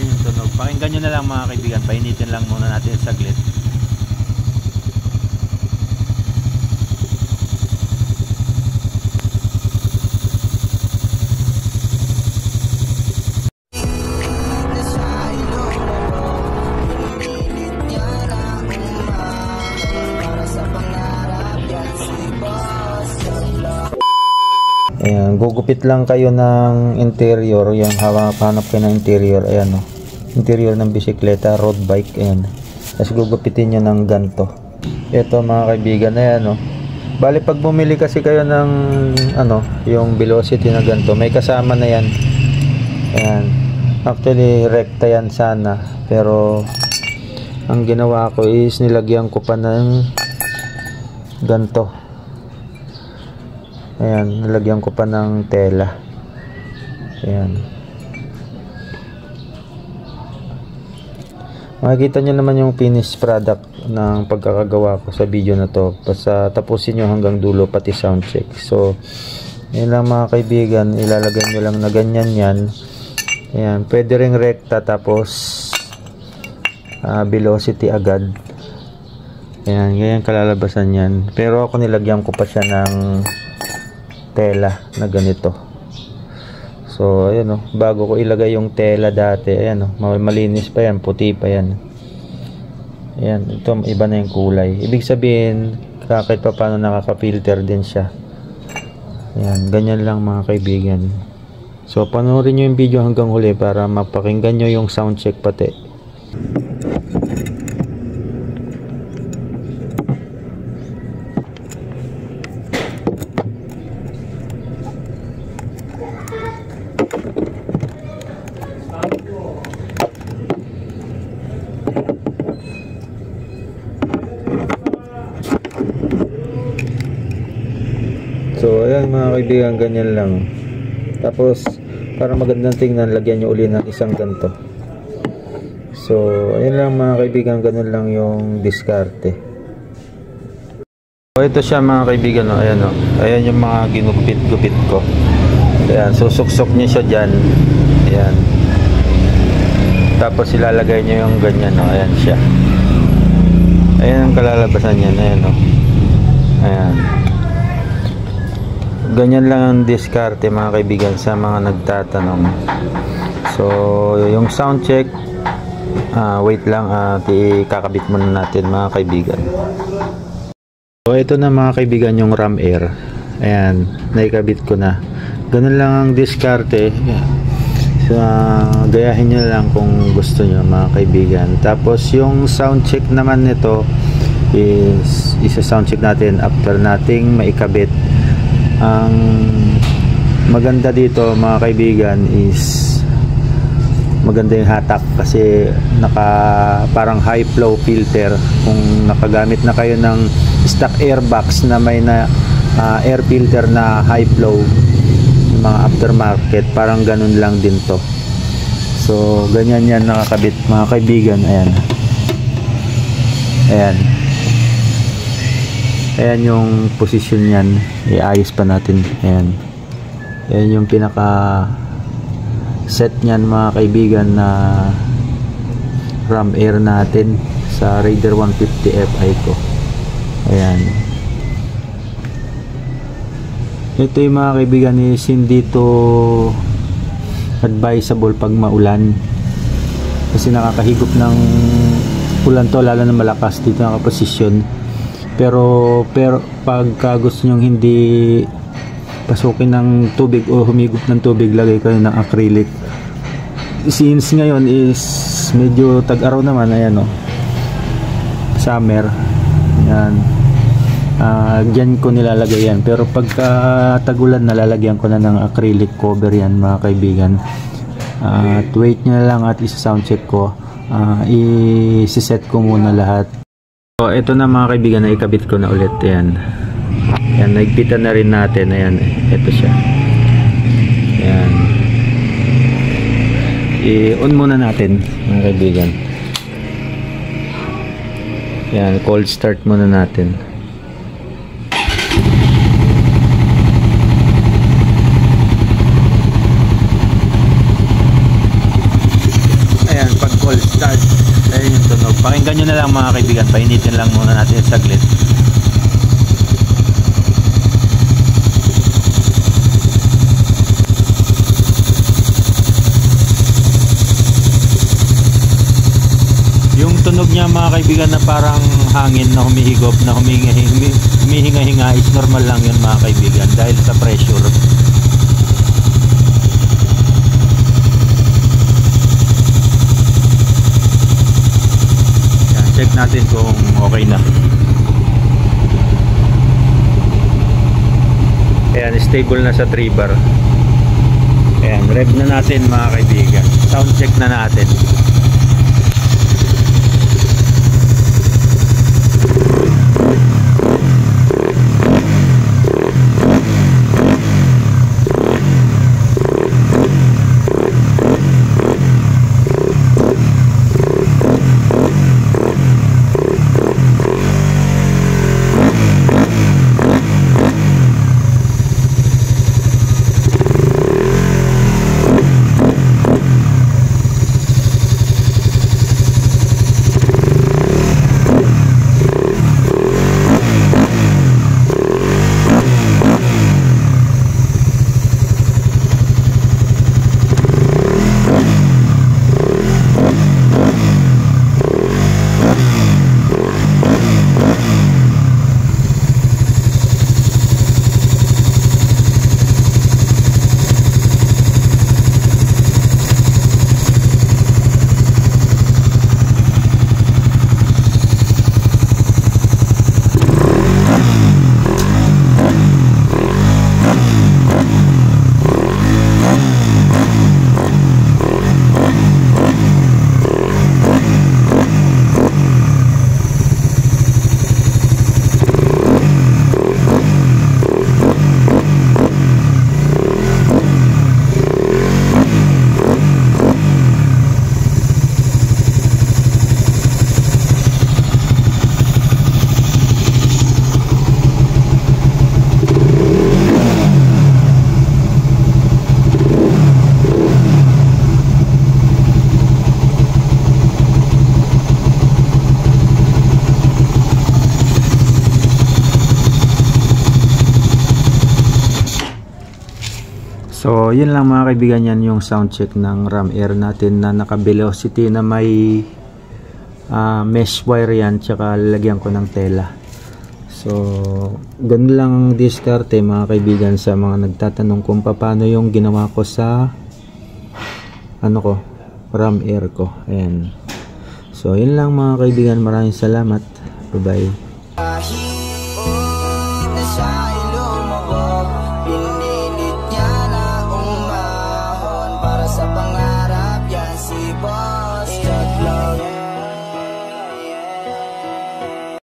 natin yung tunog. Pakinggan nyo na lang mga kaibigan, painitin lang muna natin saglit. Ayan, gugupit lang kayo ng interior. Yung hanap kayo ng interior. Ayan o, interior ng bisikleta, road bike. Ayan, tapos gugupitin nyo ng ganto. Ito mga kaibigan, ayan o. Bali pag bumili kasi kayo ng yung velocity na ganto, may kasama na yan. Ayan, actually rekta yan sana, pero ang ginawa ko is nilagyan ko pa ng ganto. Ayan, nilagyan ko pa ng tela. Ayan. Makikita nyo naman yung finished product ng pagkakagawa ko sa video na to. Basta tapusin nyo hanggang dulo, pati sound check. So, yun lang mga kaibigan, ilalagay nyo lang na ganyan yan. Ayan, pwede ring rekta tapos velocity agad. Ayan, ganyan kalalabasan yan. Pero ako nilagyan ko pa siya ng tela na ganito. So ayun bago ko ilagay yung tela dati, ayan malinis pa yan, puti pa yan. Ayan, ito iba na yung kulay. Ibig sabihin kahit pa paano nakaka-filter din siya. Ayan, ganyan lang mga kaibigan. So panoorin nyo yung video hanggang huli para mapakinggan nyo yung sound check pati. So ayan mga kaibigan, ganyan lang. Tapos para magandang tingnan, lagyan nyo uli ng isang ganto. So ayan lang mga kaibigan, ganun lang yung diskarte. So ito siya mga kaibigan, ayan ayan yung mga ginugupit-gupit ko. Ayan, susuksok nyo siya dyan. Ayan, tapos ilalagay nyo yung ganyan, ayan siya. Ayan ang kalalabasan yan, ayan ayan. Ganyan lang ang diskarte mga kaibigan sa mga nagtatanong. So yung sound check, wait lang, ikakabit muna natin mga kaibigan. So ito na mga kaibigan yung ram air. Ayan, naikabit ko na. Ganun lang ang diskarte. So, gayahin nyo lang kung gusto nyo mga kaibigan. Tapos yung sound check naman nito is isa-sound check natin after nating maikabit. Ang maganda dito mga kaibigan is maganda yung hatak kasi parang high flow filter. Kung nakagamit na kayo ng stock airbox na may air filter na high flow, yung mga aftermarket, parang ganun lang din to. So ganyan yan nakakabit mga kaibigan. Ayan, ayan, ayan yung position yan. Iayos pa natin. Ayan, ayan yung pinaka set nyan mga kaibigan na ram air natin sa Raider 150 Fi ko. Ayan, ito yung mga kaibigan is hindi to advisable pag maulan kasi nakakahigop ng ulan to, lalo na malakas dito nakaposisyon. Pero pagka gusto nyong hindi pasukin ng tubig o humigop ng tubig, lagay kayo ng acrylic. Since ngayon is medyo tag-araw naman, ayan summer, ayan, dyan ko nilalagay yan. Pero pagka tagulan, nalalagyan ko na ng acrylic cover yan mga kaibigan. At wait nyo na lang at isa-sound check ko. I-set ko muna lahat. So ito na mga kaibigan, na ikabit ko na ulit. Ayan, ayan, naigpitan na rin natin. Ayan, ito siya. Ayan, i-on muna natin mga kaibigan. Ayan, cold start muna natin. Pakinggan nyo na lang mga kaibigan, painitin lang muna natin saglit. Yung tunog niya mga kaibigan na parang hangin na humihigop, na humihinga-hinga is normal lang yun mga kaibigan dahil sa pressure. Yan, check natin kung okay na. Ayan, stable na sa 3 bar. Ayan, rev na natin mga kaibigan. Sound check na natin. So, yun lang mga kaibigan, yan yung sound check ng Ram Air natin na naka-velocity na may mesh wire yan, tsaka lalagyan ko ng tela. So, ganun lang ang diskarte mga kaibigan sa mga nagtatanong kung paano yung ginawa ko sa Ram Air ko. Ayan. So, yun lang mga kaibigan, maraming salamat. Bye bye.